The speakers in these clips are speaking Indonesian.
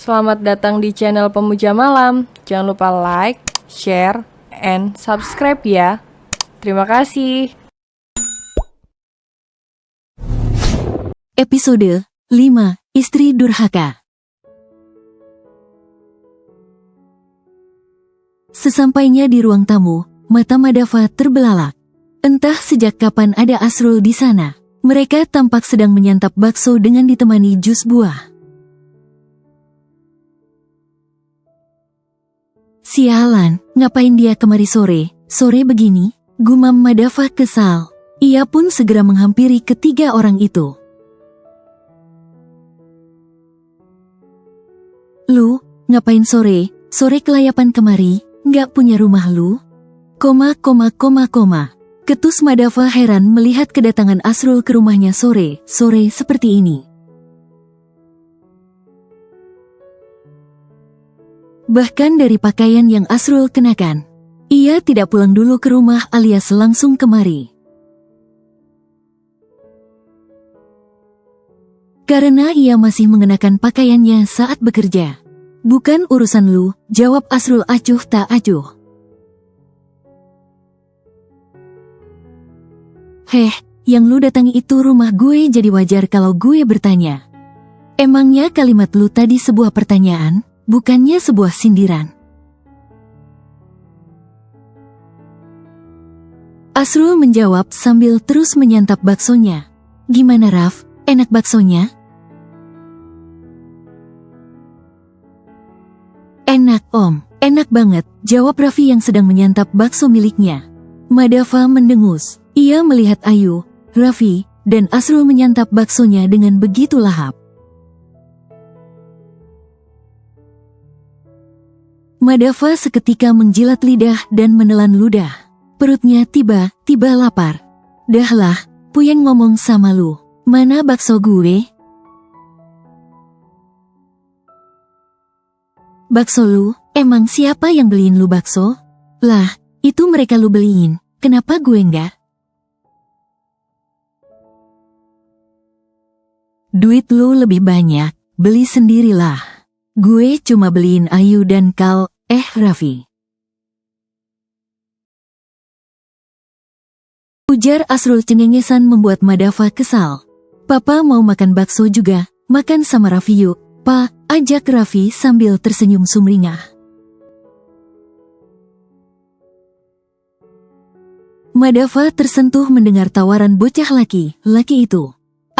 Selamat datang di channel Pemuja Malam. Jangan lupa like, share, and subscribe ya. Terima kasih. Episode 5. Istri Durhaka. Sesampainya di ruang tamu, mata Madava terbelalak. Entah sejak kapan ada Asrul di sana. Mereka tampak sedang menyantap bakso dengan ditemani jus buah. Sialan, ngapain dia kemari sore begini? Gumam Madava kesal. Ia pun segera menghampiri ketiga orang itu. Lu, ngapain sore kelayapan kemari? Nggak punya rumah lu? Koma. Ketus Madava heran melihat kedatangan Asrul ke rumahnya sore seperti ini. Bahkan dari pakaian yang Asrul kenakan, ia tidak pulang dulu ke rumah alias langsung kemari. Karena ia masih mengenakan pakaiannya saat bekerja. Bukan urusan lu, jawab Asrul acuh tak acuh. Yang lu datangi itu rumah gue, jadi wajar kalau gue bertanya. Emangnya kalimat lu tadi sebuah pertanyaan, bukannya sebuah sindiran? Asrul menjawab sambil terus menyantap baksonya. Gimana Raf, enak baksonya? Enak Om, enak banget, jawab Raffi yang sedang menyantap bakso miliknya. Madava mendengus. Ia melihat Ayu, Raffi, dan Asrul menyantap baksonya dengan begitu lahap. Madava seketika menjilat lidah dan menelan ludah. Perutnya tiba-tiba lapar. Dahlah, Puyeng ngomong sama lu. Mana bakso gue? Bakso lu? Emang siapa yang beliin lu bakso? Lah, itu mereka lu beliin. Kenapa gue enggak? Duit lu lebih banyak, beli sendirilah. Gue cuma beliin Ayu dan kal, Raffi. Ujar Asrul cengengesan membuat Madava kesal. Papa mau makan bakso juga, makan sama Raffi yuk, Pa, ajak Raffi sambil tersenyum sumringah. Madava tersentuh mendengar tawaran bocah laki itu.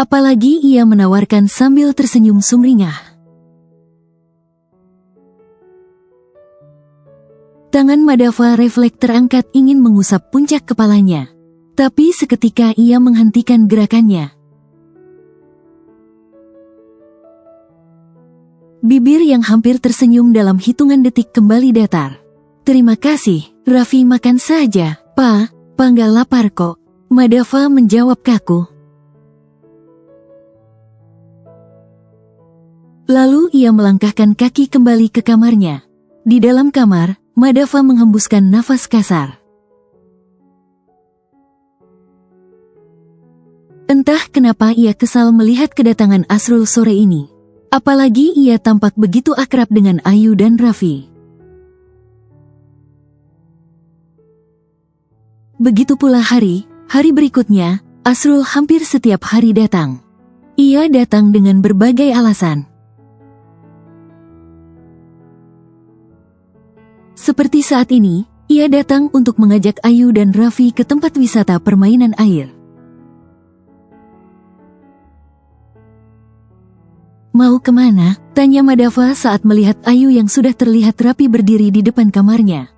Apalagi ia menawarkan sambil tersenyum sumringah. Tangan Madava refleks terangkat ingin mengusap puncak kepalanya. Tapi seketika ia menghentikan gerakannya. Bibir yang hampir tersenyum dalam hitungan detik kembali datar. Terima kasih, Raffi, makan saja, Pa nggak lapar kok. Madava menjawab kaku. Lalu ia melangkahkan kaki kembali ke kamarnya. Di dalam kamar, Madava menghembuskan nafas kasar. Entah kenapa ia kesal melihat kedatangan Asrul sore ini. Apalagi ia tampak begitu akrab dengan Ayu dan Raffi. Begitu pula hari berikutnya, Asrul hampir setiap hari datang. Ia datang dengan berbagai alasan. Seperti saat ini, ia datang untuk mengajak Ayu dan Raffi ke tempat wisata permainan air. Mau kemana? Tanya Madava saat melihat Ayu yang sudah terlihat rapi berdiri di depan kamarnya.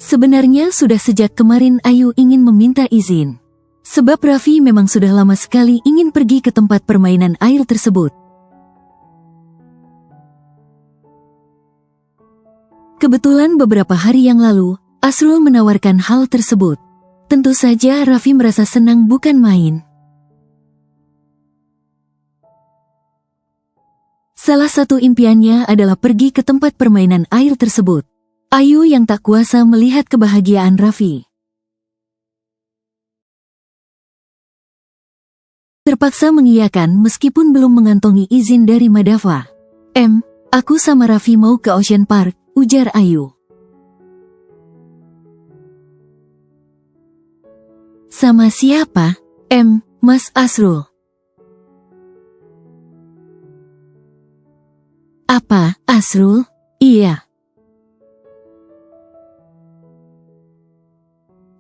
Sebenarnya sudah sejak kemarin Ayu ingin meminta izin. Sebab Raffi memang sudah lama sekali ingin pergi ke tempat permainan air tersebut. Kebetulan beberapa hari yang lalu, Asrul menawarkan hal tersebut. Tentu saja Raffi merasa senang bukan main. Salah satu impiannya adalah pergi ke tempat permainan air tersebut. Ayu yang tak kuasa melihat kebahagiaan Raffi. terpaksa mengiyakan meskipun belum mengantongi izin dari Madava. Aku sama Raffi mau ke Ocean Park, ujar Ayu. Sama siapa? Mas Asrul. Apa, Asrul? Iya.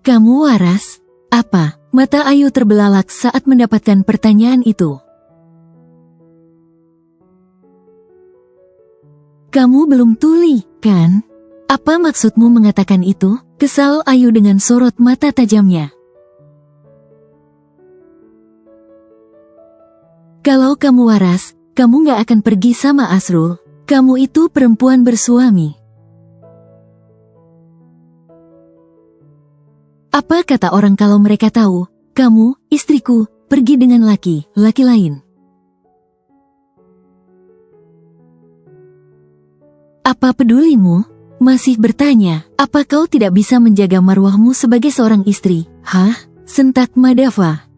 Kamu waras? Apa? Mata Ayu terbelalak saat mendapatkan pertanyaan itu. Kamu belum tuli, kan? Apa maksudmu mengatakan itu? Kesal Ayu dengan sorot mata tajamnya. Kalau kamu waras, kamu gak akan pergi sama Asrul. Kamu itu perempuan bersuami. Apa kata orang kalau mereka tahu, kamu, istriku, pergi dengan laki-laki lain? Apa pedulimu? Masih bertanya, apa kau tidak bisa menjaga marwahmu sebagai seorang istri? Hah? Sentak Madava.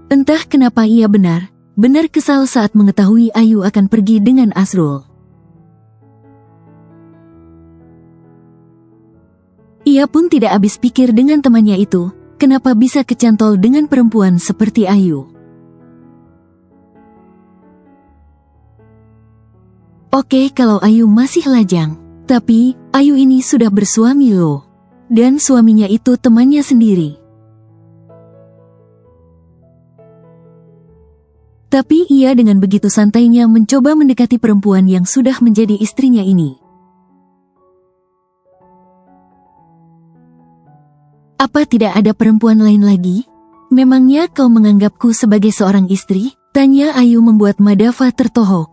Entah kenapa ia benar kesal saat mengetahui Ayu akan pergi dengan Asrul. Ia pun tidak habis pikir dengan temannya itu, kenapa bisa kecantol dengan perempuan seperti Ayu. Oke kalau Ayu masih lajang, tapi Ayu ini sudah bersuami loh. Dan suaminya itu temannya sendiri. Tapi ia dengan begitu santainya mencoba mendekati perempuan yang sudah menjadi istrinya ini. Apa tidak ada perempuan lain lagi? Memangnya kau menganggapku sebagai seorang istri? Tanya Ayu membuat Madava tertohok.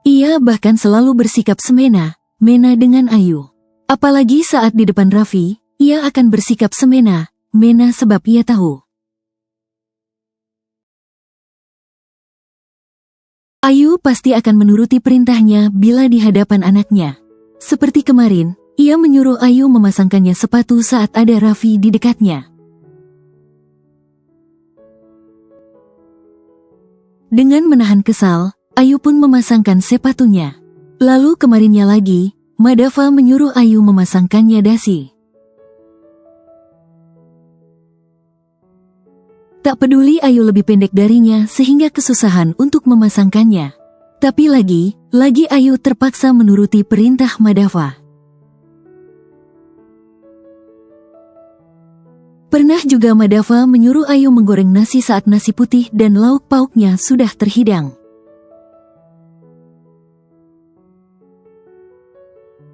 Ia bahkan selalu bersikap semena dengan Ayu. Apalagi saat di depan Raffi, ia akan bersikap semena sebab ia tahu Ayu pasti akan menuruti perintahnya bila di hadapan anaknya. Seperti kemarin, ia menyuruh Ayu memasangkannya sepatu saat ada Raffi di dekatnya. Dengan menahan kesal, Ayu pun memasangkan sepatunya. Lalu kemarinnya lagi, Madava menyuruh Ayu memasangkannya dasi. Tak peduli Ayu lebih pendek darinya sehingga kesusahan untuk memasangkannya. Tapi lagi Ayu terpaksa menuruti perintah Madava. Pernah juga Madava menyuruh Ayu menggoreng nasi saat nasi putih dan lauk pauknya sudah terhidang.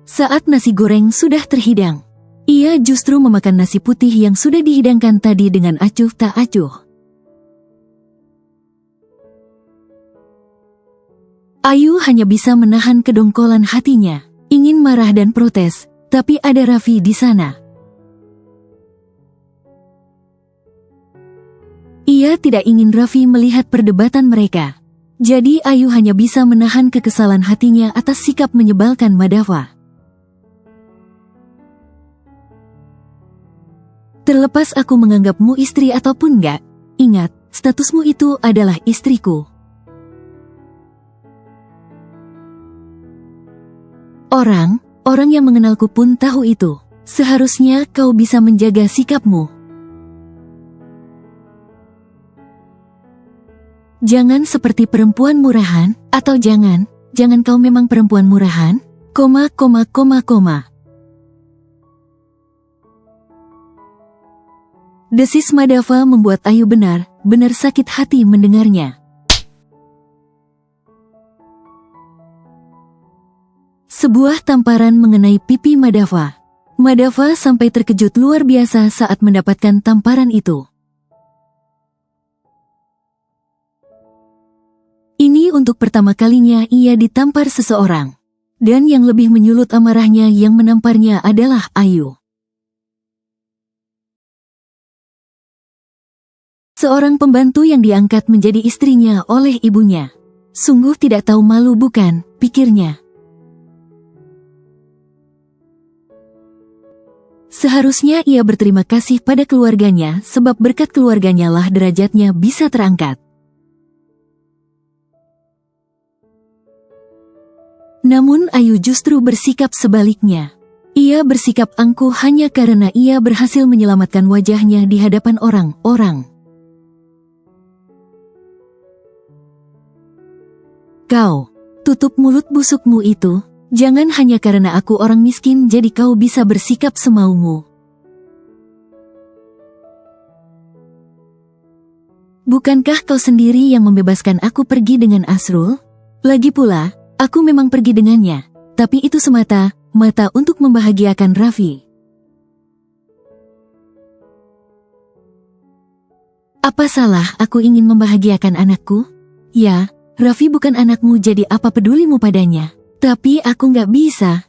Saat nasi goreng sudah terhidang, ia justru memakan nasi putih yang sudah dihidangkan tadi dengan acuh tak acuh. Ayu hanya bisa menahan kedongkolan hatinya, ingin marah dan protes, tapi ada Raffi di sana. Ia tidak ingin Raffi melihat perdebatan mereka. Jadi Ayu hanya bisa menahan kekesalan hatinya atas sikap menyebalkan Madava. Terlepas aku menganggapmu istri ataupun enggak, ingat, statusmu itu adalah istriku. Orang yang mengenalku pun tahu itu. Seharusnya kau bisa menjaga sikapmu. Jangan seperti perempuan murahan, atau jangan kau memang perempuan murahan, Desis Madava membuat Ayu benar sakit hati mendengarnya. Sebuah tamparan mengenai pipi Madava. Madava sampai terkejut luar biasa saat mendapatkan tamparan itu. Ini untuk pertama kalinya ia ditampar seseorang. Dan yang lebih menyulut amarahnya yang menamparnya adalah Ayu. Seorang pembantu yang diangkat menjadi istrinya oleh ibunya. Sungguh tidak tahu malu bukan, pikirnya. Seharusnya ia berterima kasih pada keluarganya sebab berkat keluarganya lah derajatnya bisa terangkat. Namun Ayu justru bersikap sebaliknya. Ia bersikap angkuh hanya karena ia berhasil menyelamatkan wajahnya di hadapan orang-orang. Kau, tutup mulut busukmu itu. Jangan hanya karena aku orang miskin jadi kau bisa bersikap semaumu. Bukankah kau sendiri yang membebaskan aku pergi dengan Asrul? Lagi pula, aku memang pergi dengannya, tapi itu semata-mata untuk membahagiakan Raffi. Apa salah aku ingin membahagiakan anakku? Ya, Raffi bukan anakmu jadi apa pedulimu padanya? Tapi aku nggak bisa.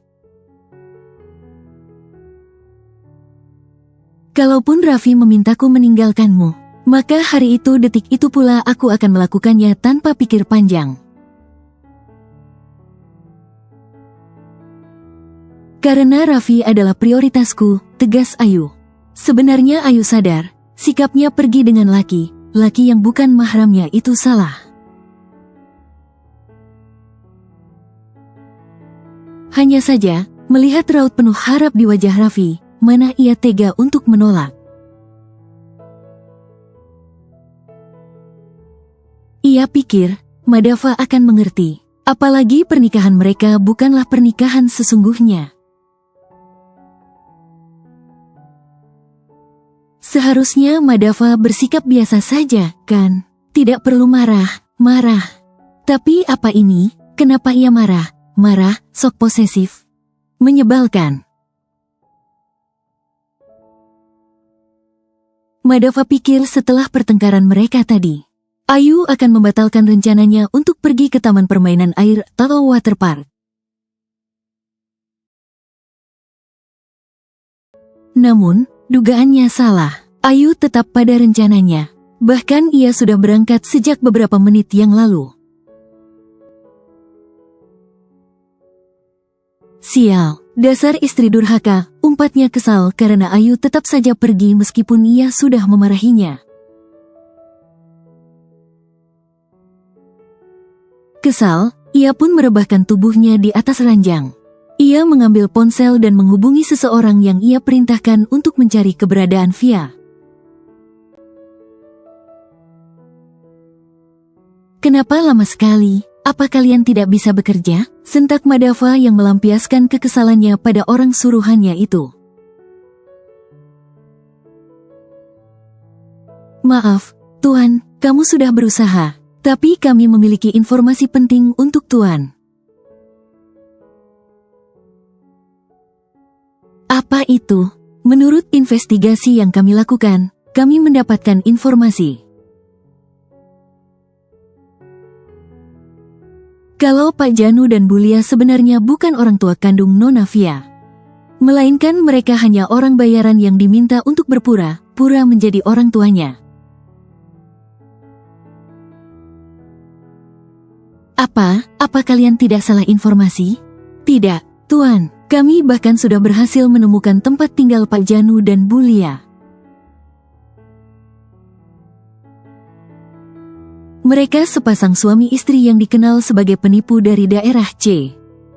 Kalaupun Raffi memintaku meninggalkanmu, maka hari itu detik itu pula aku akan melakukannya tanpa pikir panjang. Karena Raffi adalah prioritasku, tegas Ayu. Sebenarnya Ayu sadar, sikapnya pergi dengan laki yang bukan mahramnya itu salah. Hanya saja, melihat raut penuh harap di wajah Raffi, mana ia tega untuk menolak. Ia pikir, Madava akan mengerti, apalagi pernikahan mereka bukanlah pernikahan sesungguhnya. Seharusnya Madava bersikap biasa saja, kan? Tidak perlu marah. Tapi apa ini? Kenapa ia marah, sok posesif. Menyebalkan. Madava pikir setelah pertengkaran mereka tadi, Ayu akan membatalkan rencananya untuk pergi ke taman permainan air atau waterpark. Namun, dugaannya salah. Ayu tetap pada rencananya. Bahkan ia sudah berangkat sejak beberapa menit yang lalu. Sial, dasar istri durhaka, umpatnya kesal karena Ayu tetap saja pergi meskipun ia sudah memarahinya. Kesal, ia pun merebahkan tubuhnya di atas ranjang. Ia mengambil ponsel dan menghubungi seseorang yang ia perintahkan untuk mencari keberadaan Via. Kenapa lama sekali? Apa kalian tidak bisa bekerja? Sentak Madava yang melampiaskan kekesalannya pada orang suruhannya itu. Maaf, Tuan, kamu sudah berusaha. Tapi kami memiliki informasi penting untuk Tuan. Apa itu? Menurut investigasi yang kami lakukan, kami mendapatkan informasi. Kalau Pak Janu dan Bulia sebenarnya bukan orang tua kandung Nona Via, melainkan mereka hanya orang bayaran yang diminta untuk berpura-pura menjadi orang tuanya. Apa kalian tidak salah informasi? Tidak, Tuan. Kami bahkan sudah berhasil menemukan tempat tinggal Pak Janu dan Bulia. Mereka sepasang suami istri yang dikenal sebagai penipu dari daerah C.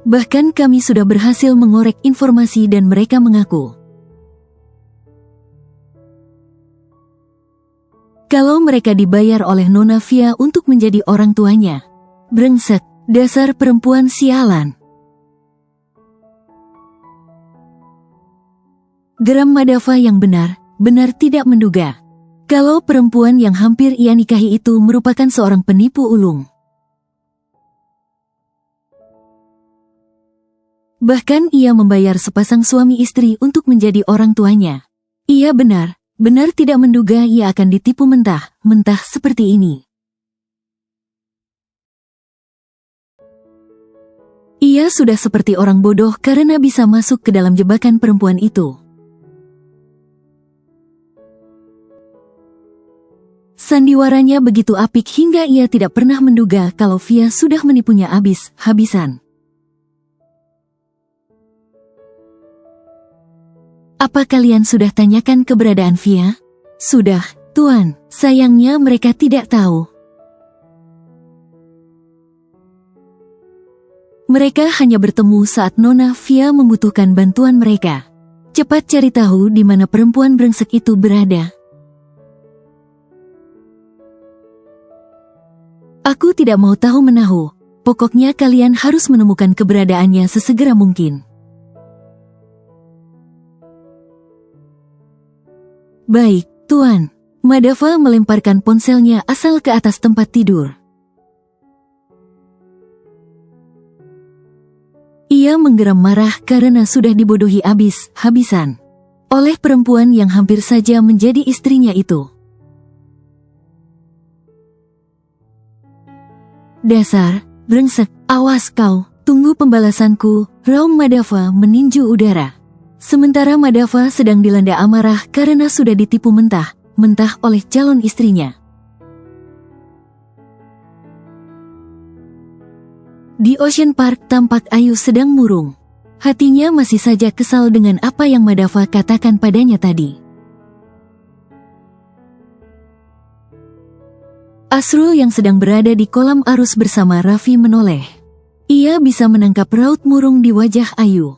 Bahkan kami sudah berhasil mengorek informasi dan mereka mengaku kalau mereka dibayar oleh Nona Via untuk menjadi orang tuanya. Brengsek, dasar perempuan sialan. Geram Madava yang benar tidak menduga kalau perempuan yang hampir ia nikahi itu merupakan seorang penipu ulung. Bahkan ia membayar sepasang suami istri untuk menjadi orang tuanya. Ia benar tidak menduga ia akan ditipu mentah seperti ini. Ia sudah seperti orang bodoh karena bisa masuk ke dalam jebakan perempuan itu. Sandiwaranya begitu apik hingga ia tidak pernah menduga kalau Via sudah menipunya habis-habisan. 'Apa? Apa kalian sudah tanyakan keberadaan Via? Sudah, Tuan. Sayangnya mereka tidak tahu. Mereka hanya bertemu saat Nona Via membutuhkan bantuan mereka. Cepat cari tahu di mana perempuan brengsek itu berada. Aku tidak mau tahu menahu. Pokoknya kalian harus menemukan keberadaannya sesegera mungkin. Baik, Tuan. Madava melemparkan ponselnya asal ke atas tempat tidur. Ia menggeram marah karena sudah dibodohi habis-habisan oleh perempuan yang hampir saja menjadi istrinya itu. Dasar, brengsek, awas kau, tunggu pembalasanku, raung Madava meninju udara. Sementara Madava sedang dilanda amarah karena sudah ditipu mentah oleh calon istrinya. Di Ocean Park tampak Ayu sedang murung. Hatinya masih saja kesal dengan apa yang Madava katakan padanya tadi. Asrul yang sedang berada di kolam arus bersama Raffi menoleh. Ia bisa menangkap raut murung di wajah Ayu.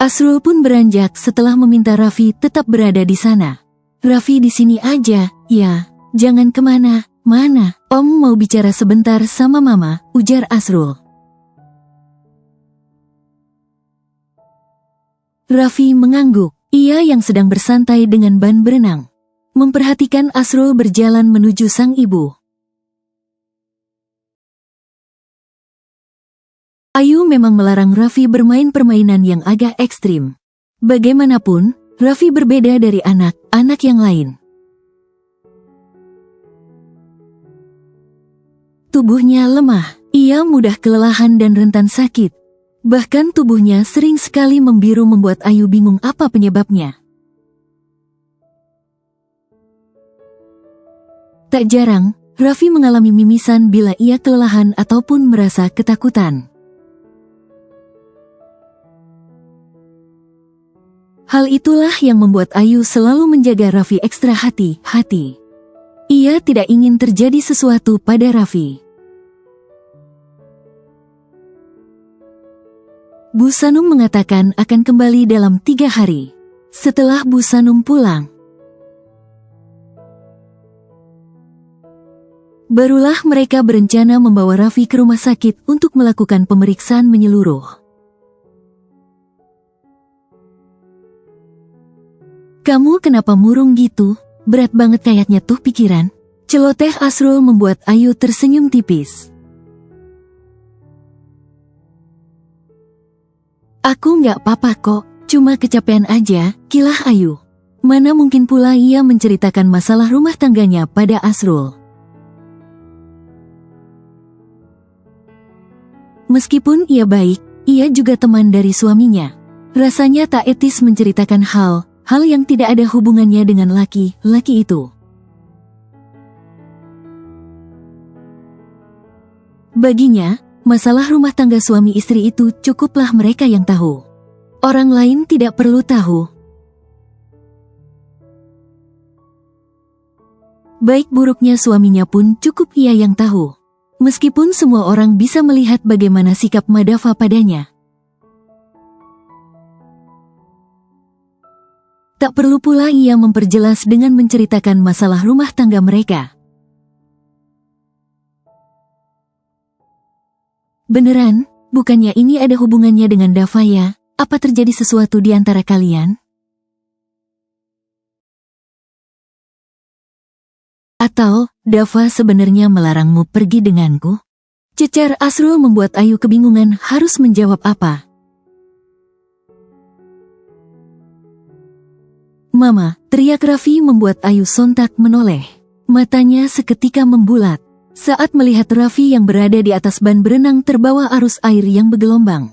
Asrul pun beranjak setelah meminta Raffi tetap berada di sana. Raffi di sini aja, ya, jangan kemana. Mana? Om mau bicara sebentar sama Mama, ujar Asrul. Raffi mengangguk. Ia yang sedang bersantai dengan ban berenang memperhatikan Asrul berjalan menuju sang ibu. Ayu memang melarang Raffi bermain permainan yang agak ekstrim. Bagaimanapun, Raffi berbeda dari anak-anak yang lain. Tubuhnya lemah, ia mudah kelelahan dan rentan sakit. Bahkan tubuhnya sering sekali membiru membuat Ayu bingung apa penyebabnya. Tak jarang, Raffi mengalami mimisan bila ia kelelahan ataupun merasa ketakutan. Hal itulah yang membuat Ayu selalu menjaga Raffi ekstra hati-hati. Ia tidak ingin terjadi sesuatu pada Raffi. Bu Sanum mengatakan akan kembali dalam 3 hari. Setelah Bu Sanum pulang, barulah mereka berencana membawa Raffi ke rumah sakit untuk melakukan pemeriksaan menyeluruh. Kamu kenapa murung gitu? Berat banget kayaknya tuh pikiran. Celoteh Asrul membuat Ayu tersenyum tipis. Aku nggak apa-apa kok, cuma kecapean aja, kilah Ayu. Mana mungkin pula ia menceritakan masalah rumah tangganya pada Asrul. Meskipun ia baik, ia juga teman dari suaminya. Rasanya tak etis menceritakan hal yang tidak ada hubungannya dengan laki-laki itu. Baginya, masalah rumah tangga suami istri itu cukuplah mereka yang tahu. Orang lain tidak perlu tahu. Baik buruknya suaminya pun cukup ia yang tahu. Meskipun semua orang bisa melihat bagaimana sikap Madava padanya. Tak perlu pula ia memperjelas dengan menceritakan masalah rumah tangga mereka. Beneran, bukannya ini ada hubungannya dengan Dava ya? Apa terjadi sesuatu di antara kalian? Atau, Dava sebenarnya melarangmu pergi denganku? Cecar Asrul membuat Ayu kebingungan harus menjawab apa. Mama, teriak Raffi membuat Ayu sontak menoleh. Matanya seketika membulat saat melihat Raffi yang berada di atas ban berenang terbawa arus air yang bergelombang.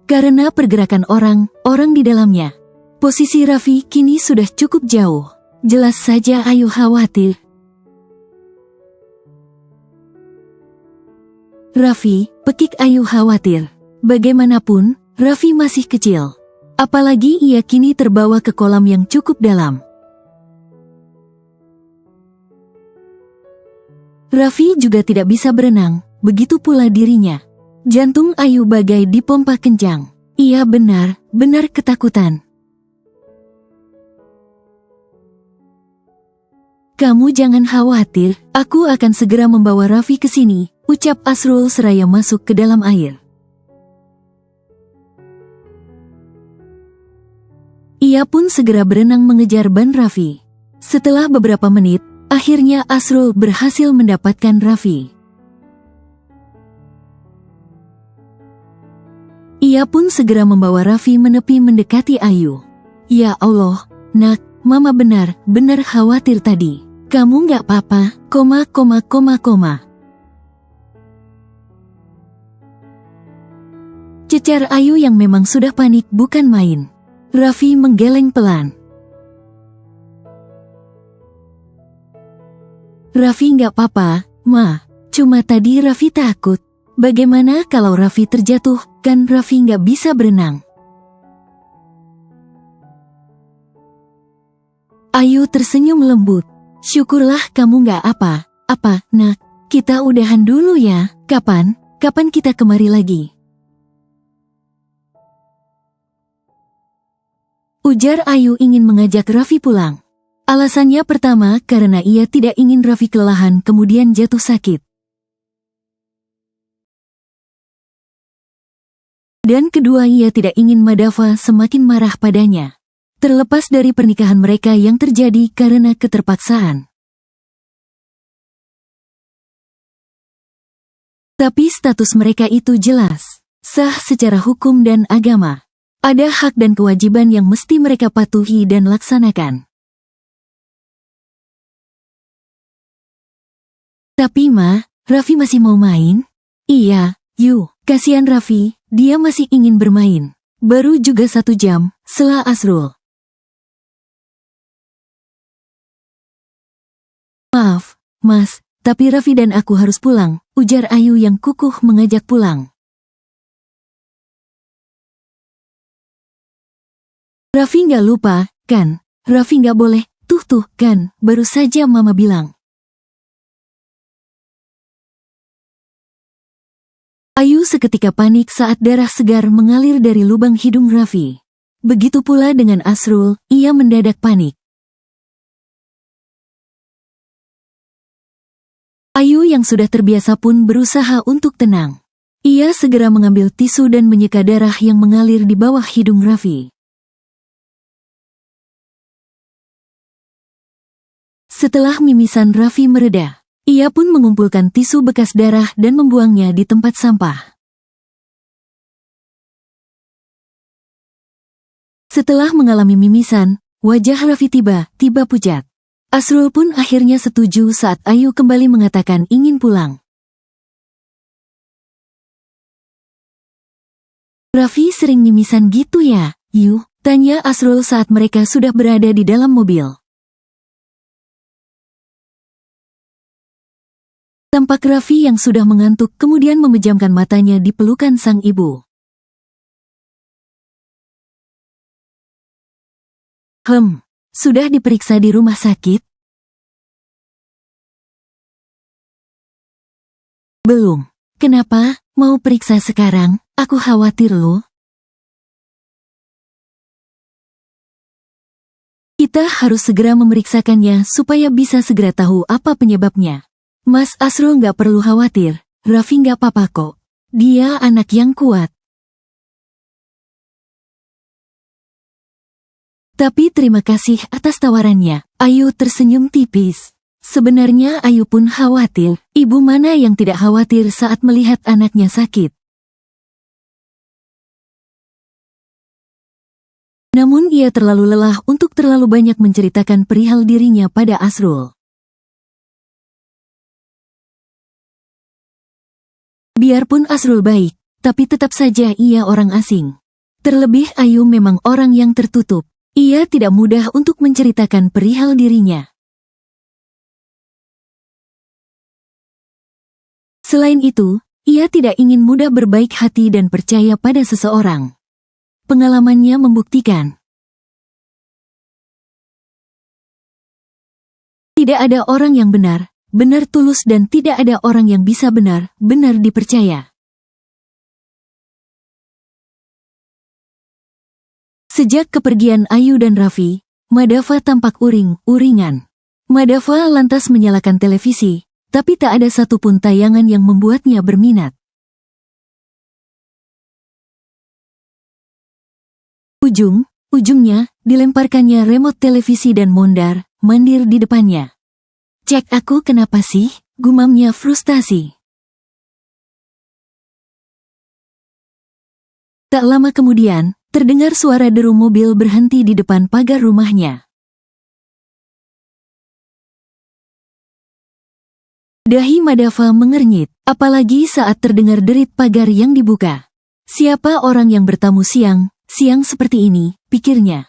Karena pergerakan orang di dalamnya, posisi Raffi kini sudah cukup jauh. Jelas saja Ayu khawatir. Raffi, pekik Ayu khawatir. Bagaimanapun, Raffi masih kecil. Apalagi ia kini terbawa ke kolam yang cukup dalam. Raffi juga tidak bisa berenang, begitu pula dirinya. Jantung Ayu bagai dipompa kencang. Ia benar-benar ketakutan. Kamu jangan khawatir, aku akan segera membawa Raffi ke sini, ucap Asrul seraya masuk ke dalam air. Ia pun segera berenang mengejar ban Raffi. Setelah beberapa menit, akhirnya Asrul berhasil mendapatkan Raffi. Ia pun segera membawa Raffi menepi mendekati Ayu. Ya Allah, nak, Mama benar-benar khawatir tadi. Kamu nggak apa-apa, Cecar Ayu yang memang sudah panik bukan main. Raffi menggeleng pelan. Raffi nggak apa-apa, Ma. Cuma tadi Raffi takut. Bagaimana kalau Raffi terjatuh, kan Raffi nggak bisa berenang. Ayu tersenyum lembut. Syukurlah kamu nggak apa-apa, nak. Kita udahan dulu ya. Kapan kita kemari lagi? Ujar Ayu ingin mengajak Raffi pulang. Alasannya pertama karena ia tidak ingin Raffi kelelahan kemudian jatuh sakit. Dan kedua ia tidak ingin Madava semakin marah padanya. Terlepas dari pernikahan mereka yang terjadi karena keterpaksaan. Tapi status mereka itu jelas, sah secara hukum dan agama. Ada hak dan kewajiban yang mesti mereka patuhi dan laksanakan. Tapi Ma, Raffi masih mau main? Iya, yuk, kasihan Raffi, dia masih ingin bermain. Baru juga 1 jam, sela Asrul. Maaf, Mas, tapi Raffi dan aku harus pulang, ujar Ayu yang kukuh mengajak pulang. Raffi nggak lupa, kan? Raffi nggak boleh, tuh kan, baru saja Mama bilang. Ayu seketika panik saat darah segar mengalir dari lubang hidung Raffi. Begitu pula dengan Asrul, ia mendadak panik. Ayu yang sudah terbiasa pun berusaha untuk tenang. Ia segera mengambil tisu dan menyeka darah yang mengalir di bawah hidung Raffi. Setelah mimisan Raffi mereda, ia pun mengumpulkan tisu bekas darah dan membuangnya di tempat sampah. Setelah mengalami mimisan, wajah Raffi tiba-tiba pucat. Asrul pun akhirnya setuju saat Ayu kembali mengatakan ingin pulang. Raffi sering mimisan gitu ya, Yu? Tanya Asrul saat mereka sudah berada di dalam mobil. Tampak Raffi yang sudah mengantuk kemudian memejamkan matanya di pelukan sang ibu. Sudah diperiksa di rumah sakit? Belum. Kenapa? Mau periksa sekarang? Aku khawatir loh. Kita harus segera memeriksakannya supaya bisa segera tahu apa penyebabnya. Mas Asrul nggak perlu khawatir, Raffi nggak apa-apa kok. Dia anak yang kuat. Tapi terima kasih atas tawarannya. Ayu tersenyum tipis. Sebenarnya Ayu pun khawatir. Ibu mana yang tidak khawatir saat melihat anaknya sakit? Namun ia terlalu lelah untuk terlalu banyak menceritakan perihal dirinya pada Asrul. Biarpun Asrul baik, tapi tetap saja ia orang asing. Terlebih Ayu memang orang yang tertutup. Ia tidak mudah untuk menceritakan perihal dirinya. Selain itu, Ia tidak ingin mudah berbaik hati dan percaya pada seseorang. Pengalamannya membuktikan. Tidak ada orang yang benar tulus dan tidak ada orang yang bisa benar dipercaya. Sejak kepergian Ayu dan Raffi, Madava tampak uring-uringan. Madava lantas menyalakan televisi, tapi tak ada satupun tayangan yang membuatnya berminat. Ujungnya, dilemparkannya remote televisi dan mondar-mandir di depannya. "Cek aku kenapa sih?" gumamnya frustasi. Tak lama kemudian, terdengar suara deru mobil berhenti di depan pagar rumahnya. Dahi Madava mengernyit, apalagi saat terdengar derit pagar yang dibuka. Siapa orang yang bertamu siang seperti ini, pikirnya.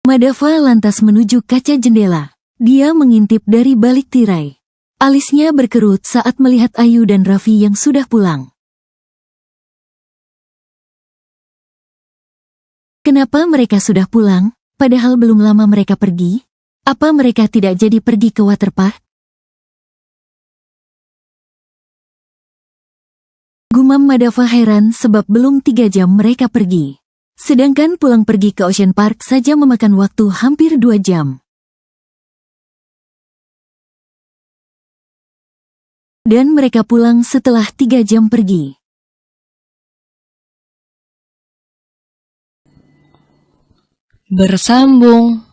Madava lantas menuju kaca jendela. Dia mengintip dari balik tirai. Alisnya berkerut saat melihat Ayu dan Raffi yang sudah pulang. Kenapa mereka sudah pulang, padahal belum lama mereka pergi? Apa mereka tidak jadi pergi ke waterpark? Gumam Madava heran sebab belum 3 jam mereka pergi. Sedangkan pulang pergi ke Ocean Park saja memakan waktu hampir 2 jam. Dan mereka pulang setelah 3 jam pergi. Bersambung.